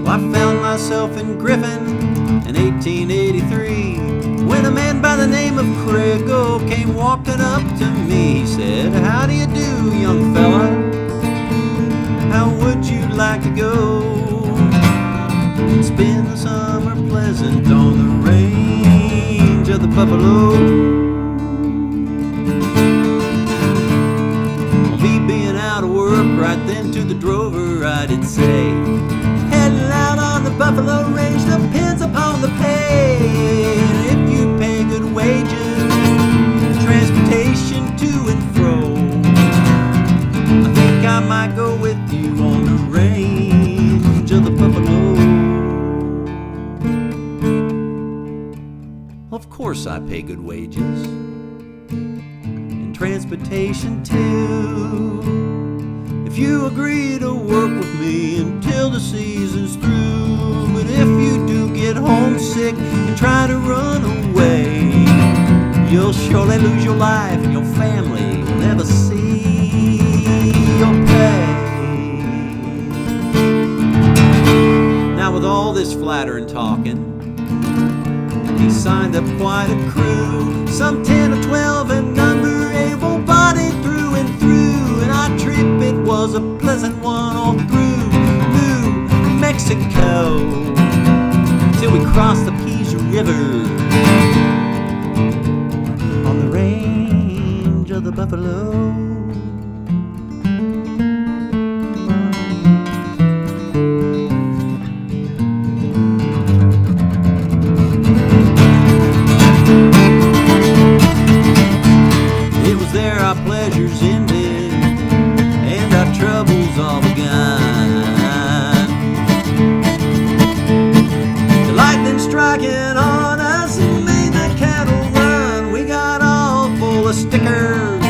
I found myself in Griffin in 1883 when a man by the name of Craigo came walking up to me. He said, "How do you do, young fella? How would you like to go and spend the summer pleasant on the range of the buffalo?" Me being out of work right then, to the drover I did say, "Heading out on the buffalo range depends upon the pay. And if you pay good wages, transportation to and fro, I think I might go with you on the range of the buffalo." Of course I pay good wages, and transportation too, if you agree to work with me until the season's through. But if you do get homesick and try to run away, you'll surely lose your life, and your family will never see your pay. Now with all this flattering talking, he signed up quite a crew, some 10 or 12 and number, able-bodied through and through. And our trip, it was a pleasant one all through New Mexico, till we crossed the Peace River on the range of the buffalo. It was there our pleasures ended and our troubles all began. The lightning striking on us made the cattle run. We got all full of stickers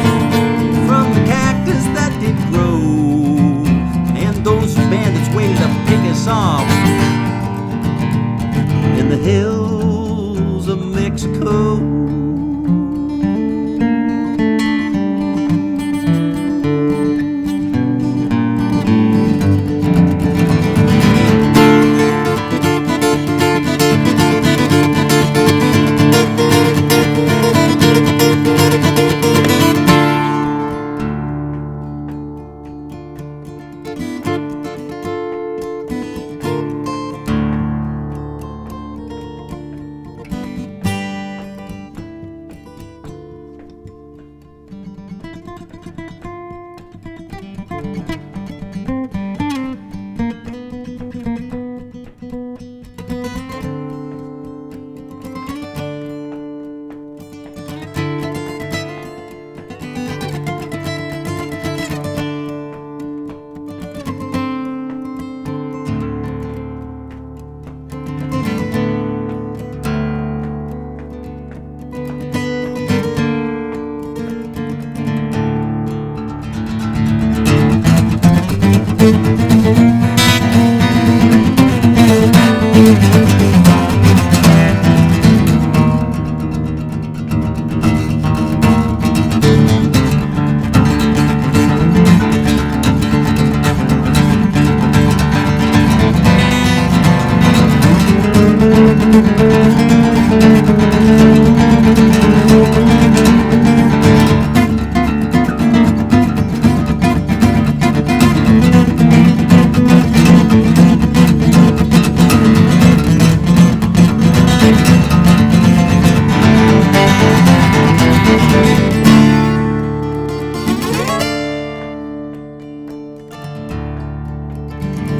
from the cactus that did grow, and those bandits waited to pick us off in the hills of Mexico.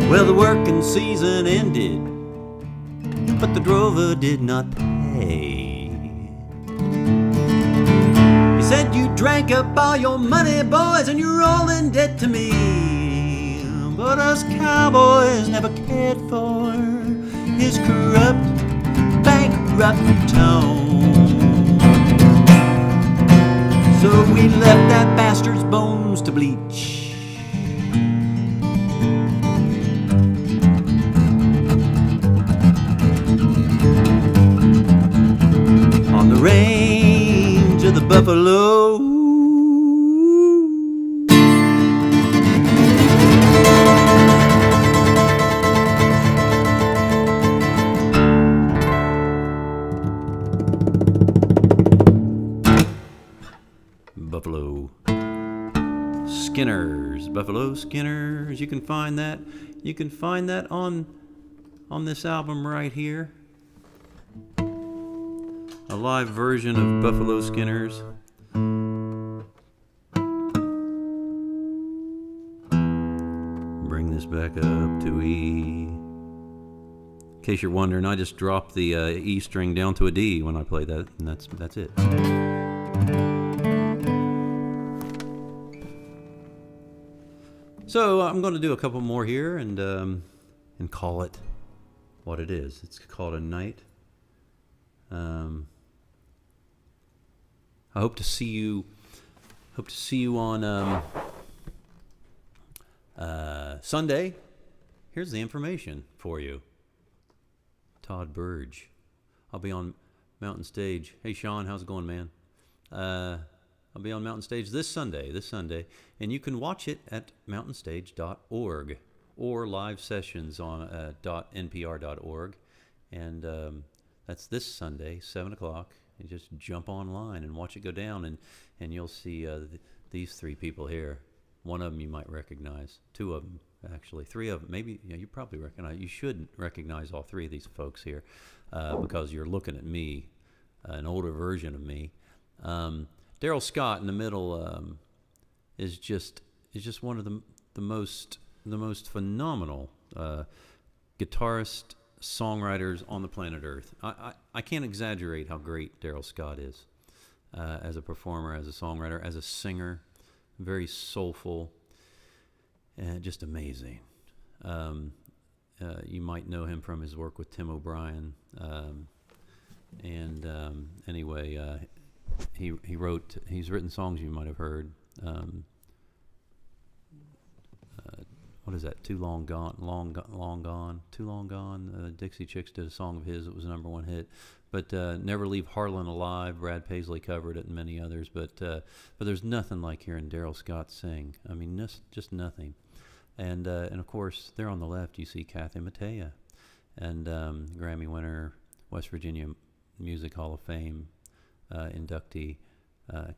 Well, the working season ended, but the drover did not pay. He said, "You drank up all your money, boys, and you're all in debt to me." But us cowboys never cared for his corrupt, bankrupt tone. So we left that bastard's bones to bleach. On the range of the buffalo. Buffalo Skinners, Buffalo Skinners. You can find that. You can find that on this album right here. A live version of Buffalo Skinners. Bring this back up to E. In case you're wondering, I just dropped the E string down to a D when I play that, and that's it. So I'm going to do a couple more here and call it what it is. It's called A Night. I hope to see you. On Sunday. Here's the information for you. Todd Burge. I'll be on Mountain Stage. Hey Sean, how's it going, man? I'll be on Mountain Stage this Sunday, and you can watch it at mountainstage.org or live sessions on .npr.org, and that's this Sunday, 7 o'clock. You just jump online and watch it go down, and you'll see these three people here. One of them you might recognize, two of them actually, three of them maybe. You probably recognize. You should recognize all three of these folks here because you're looking at me, an older version of me. Daryl Scott in the middle is just one of the most phenomenal guitarist songwriters on the planet Earth. I can't exaggerate how great Daryl Scott is as a performer, as a songwriter, as a singer. Very soulful and just amazing. You might know him from his work with Tim O'Brien. Anyway. He's written songs you might have heard. What is that? Too Long Gone. Dixie Chicks did a song of his that was a #1 hit. But Never Leave Harlan Alive. Brad Paisley covered it, and many others. But there's nothing like hearing Daryl Scott sing. I mean, just nothing. And of course, there on the left you see Kathy Mattea, and Grammy winner, West Virginia Music Hall of Fame inductee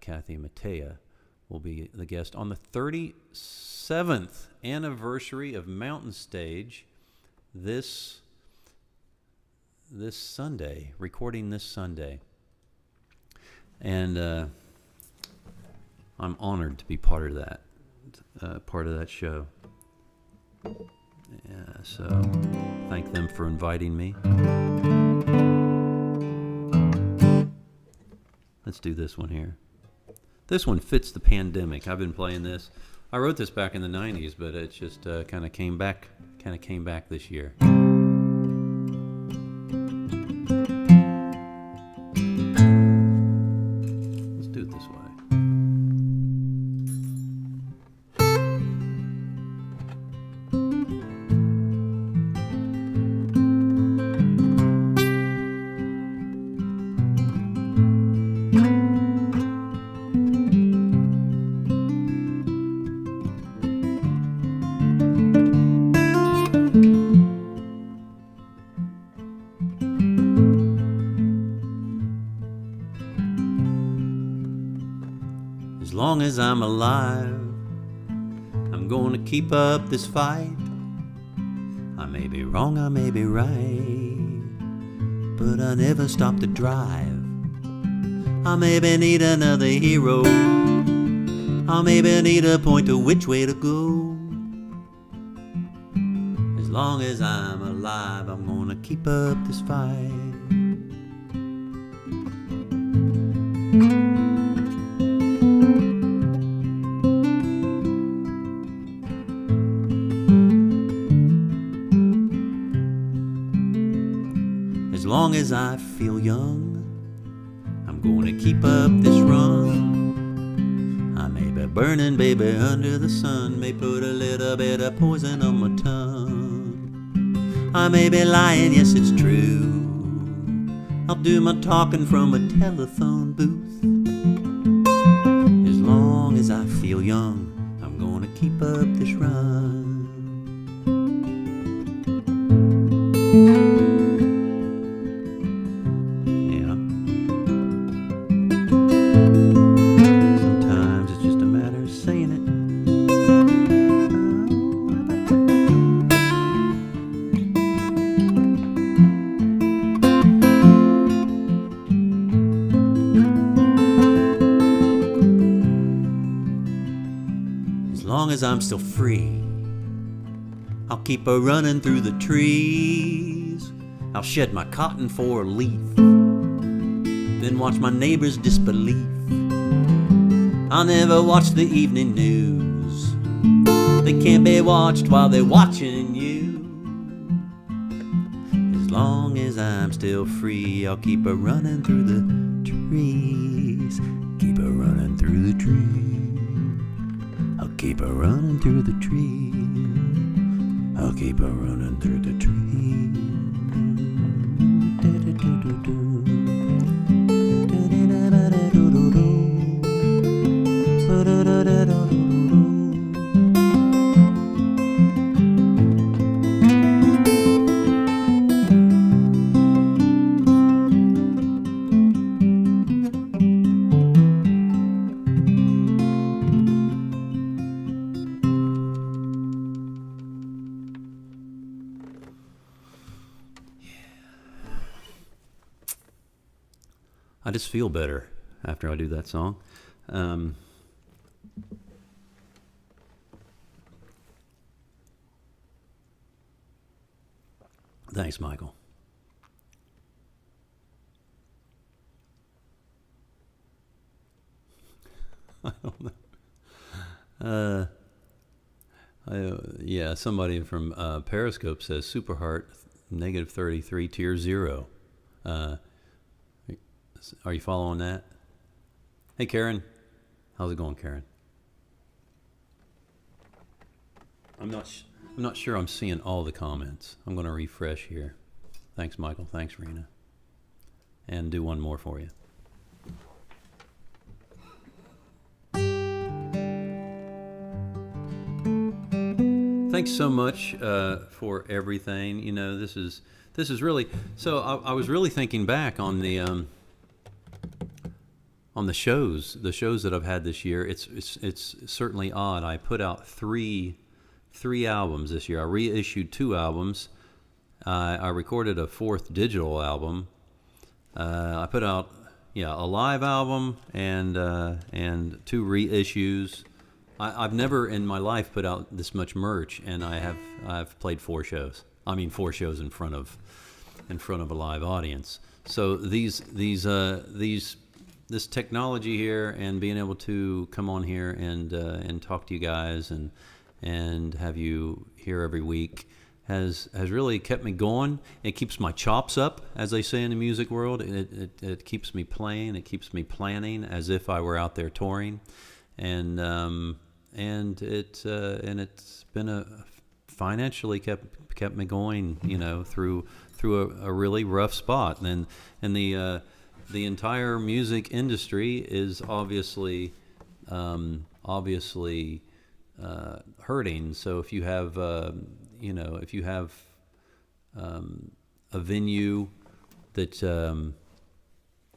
Kathy Mattea will be the guest on the 37th anniversary of Mountain Stage this Sunday, recording this Sunday. And I'm honored to be part of that show. Yeah, so thank them for inviting me. Let's do this one here. This one fits the pandemic. I've been playing this. I wrote this back in the 90s, but it just kind of came back this year. Let's do it this way. As long as I'm alive, I'm gonna keep up this fight. I may be wrong, I may be right, but I never stop to drive. I maybe need another hero, I maybe need a point to which way to go. As long as I'm alive, I'm gonna keep up this fight. As long as I feel young, I'm gonna keep up this run. burning, baby, under the sun may put a little bit of poison on my tongue. I may be lying, yes, it's true. I'll do my talking from a telephone booth. As long as I feel young, I'm gonna keep up this run. Yeah. Sometimes it's just a matter of saying it. As long as I'm still free, I'll keep a running through the trees. I'll shed my cotton for a leaf, then watch my neighbors' disbelief. I'll never watch the evening news. They can't be watched while they're watching you. As long as I'm still free, I'll keep a running through the trees. Keep a running through the trees. I'll keep a running through the trees. I'll keep a running through the trees. I just feel better after I do that song. Thanks, Michael. I don't know. Yeah, somebody from Periscope says Superheart -33 tier 0. Are you following that? Hey, Karen. How's it going, Karen? I'm not sure I'm seeing all the comments. I'm going to refresh here. Thanks, Michael. Thanks, Rena. And do one more for you. Thanks so much for everything. You know, this is really. So I was really thinking back on the shows that I've had this year. It's certainly odd. I put out three albums this year. I reissued 2 albums. I recorded a 4th digital album. I put out a live album and 2 reissues. I've never in my life put out this much merch, and I've played 4 shows. I mean 4 shows in front of a live audience. So this technology here and being able to come on here and talk to you guys and have you here every week has really kept me going. It keeps my chops up, as they say in the music world. It keeps me playing. It keeps me planning as if I were out there touring, and it's been financially kept me going. You know, through a really rough spot, and the entire music industry is obviously hurting. So if you have a venue that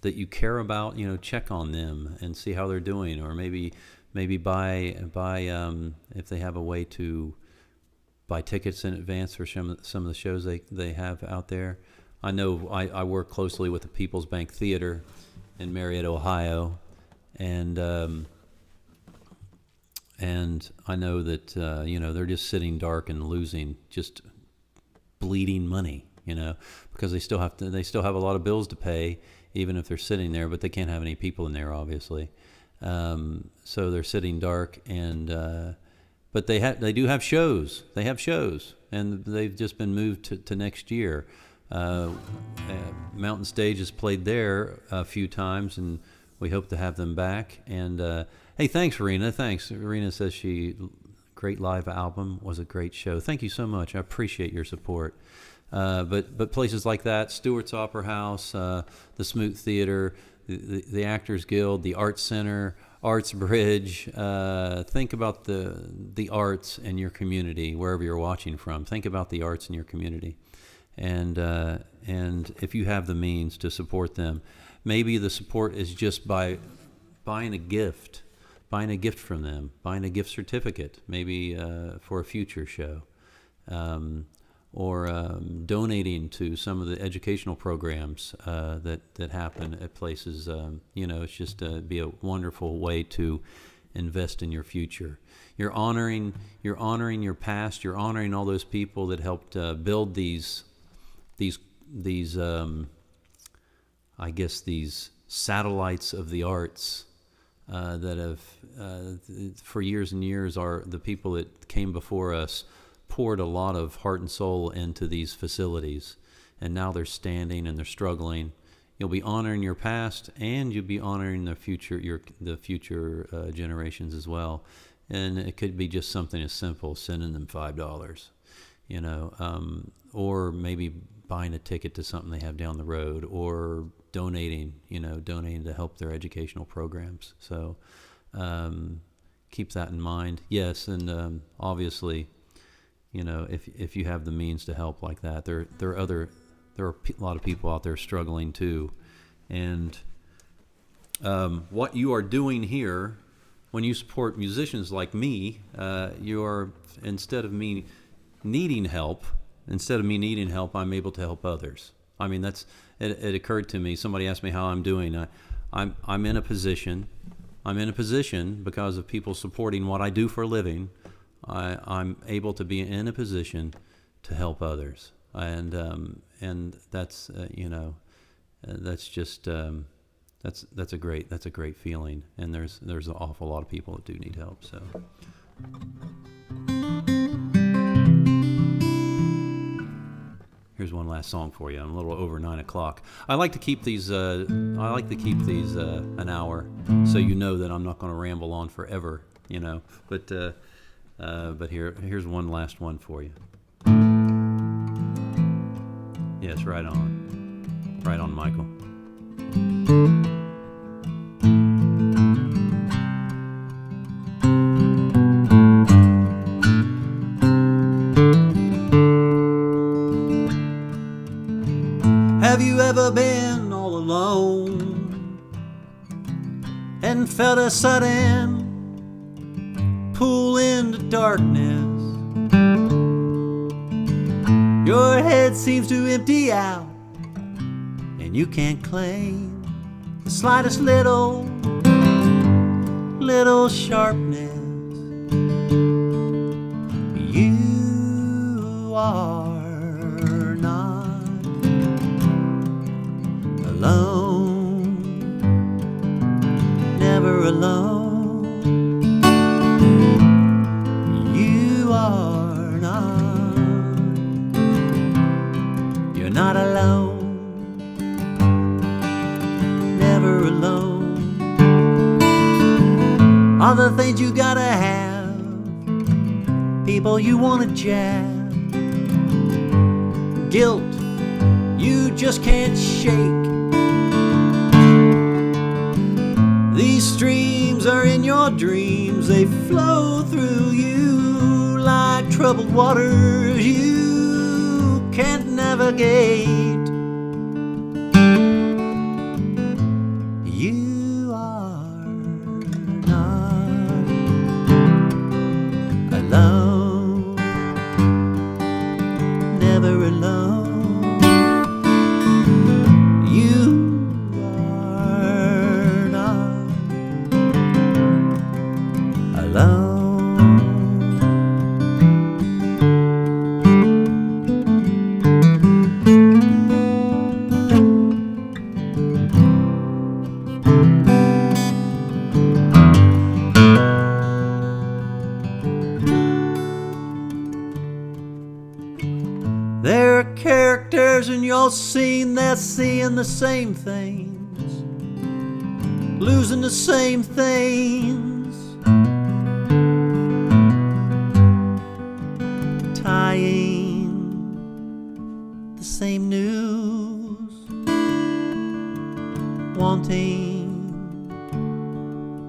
you care about, check on them and see how they're doing, or maybe buy if they have a way to buy tickets in advance for some of the shows they have out there. I know I work closely with the People's Bank Theater in Marietta, Ohio, and I know that they're just sitting dark and losing, just bleeding money, because they still have a lot of bills to pay, even if they're sitting there, but they can't have any people in there, obviously. So they're sitting dark, and but they do have shows. They have shows, and they've just been moved to next year. Mountain Stage has played there a few times, and we hope to have them back. And Hey, thanks, Rena. Thanks. Rena says great live album, was a great show. Thank you so much. I appreciate your support. But places like that, Stewart's Opera House, the Smoot Theater, the Actors Guild, the Arts Center, Arts Bridge. Think about the arts in your community, wherever you're watching from. Think about the arts in your community, and if you have the means to support them, maybe the support is just by buying a gift from them, buying a gift certificate, maybe for a future show. Or donating to some of the educational programs that happen at places. It's just be a wonderful way to invest in your future. You're honoring your past. You're honoring all those people that helped build these satellites of the arts that have for years and years are the people that came before us. Poured a lot of heart and soul into these facilities, and now they're standing and they're struggling. You'll be honoring your past, and you'll be honoring the future generations as well. And it could be just something as simple, sending them $5, or maybe buying a ticket to something they have down the road, or donating to help their educational programs. So keep that in mind. Yes, and obviously, if you have the means to help like that, there are a lot of people out there struggling too, and what you are doing here, when you support musicians like me, you are instead of me needing help, I'm able to help others. I mean, it occurred to me. Somebody asked me how I'm doing. I'm in a position. I'm in a position because of people supporting what I do for a living. I'm able to be in a position to help others, and that's that's just that's a great feeling. And there's an awful lot of people that do need help. So here's one last song for you. I'm a little over 9 o'clock. I like to keep these an hour, so that I'm not going to ramble on forever. But here's one last one for you. Yes, right on, Michael. Have you ever been all alone and felt a sudden pull into darkness? Your head seems to empty out, and you can't claim the slightest little sharpness. You are not alone, never alone. Not alone, never alone. All the things you gotta have, people you wanna jab, guilt you just can't shake. These streams are in your dreams, they flow through you like troubled waters you can't navigate. You are not alone, never alone. You are not alone. There are characters in your scene, they're seeing the same things, losing the same things, crying the same news, wanting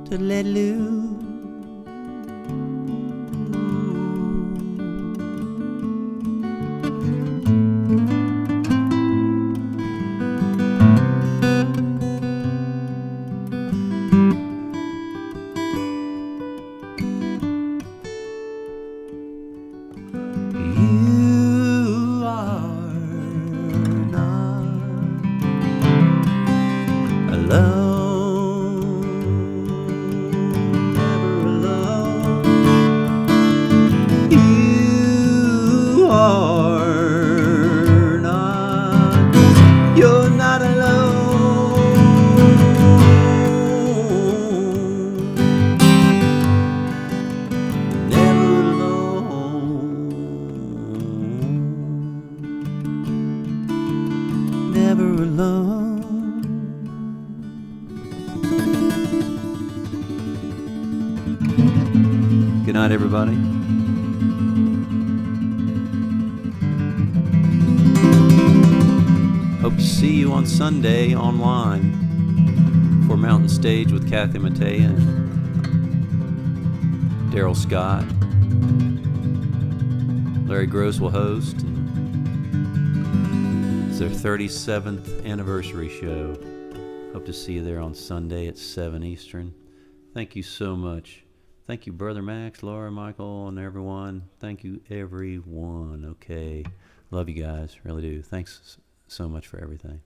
to let loose. You are not alone, never alone. You are not, you're not alone. Never alone. Never alone. Good night, everybody. Hope to see you on Sunday online for Mountain Stage with Kathy Mattea and Daryl Scott. Larry Gross will host. It's their 37th anniversary show. Hope to see you there on Sunday at 7 Eastern. Thank you so much. Thank you, Brother Max, Laura, Michael, and everyone. Thank you, everyone. Okay. Love you guys. Really do. Thanks so much for everything.